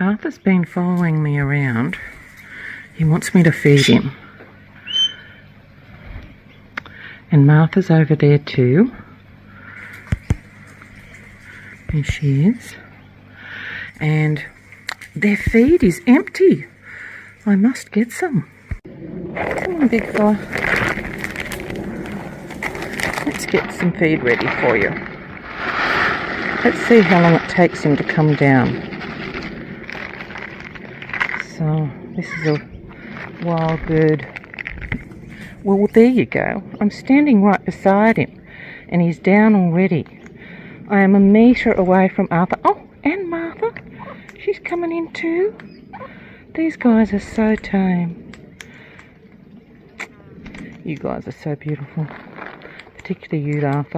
Arthur's been following me around. He wants me to feed him. And Martha's over there too. There she is. And their feed is empty. I must get some. Come on, big fella. Let's get some feed ready for you. Let's see how long it takes him to come down. So, this is a wild bird. Well, there you go. I'm standing right beside him and he's down already. I am a metre away from Arthur. Oh, and Martha. She's coming in too. These guys are so tame. You guys are so beautiful. Particularly you, Arthur.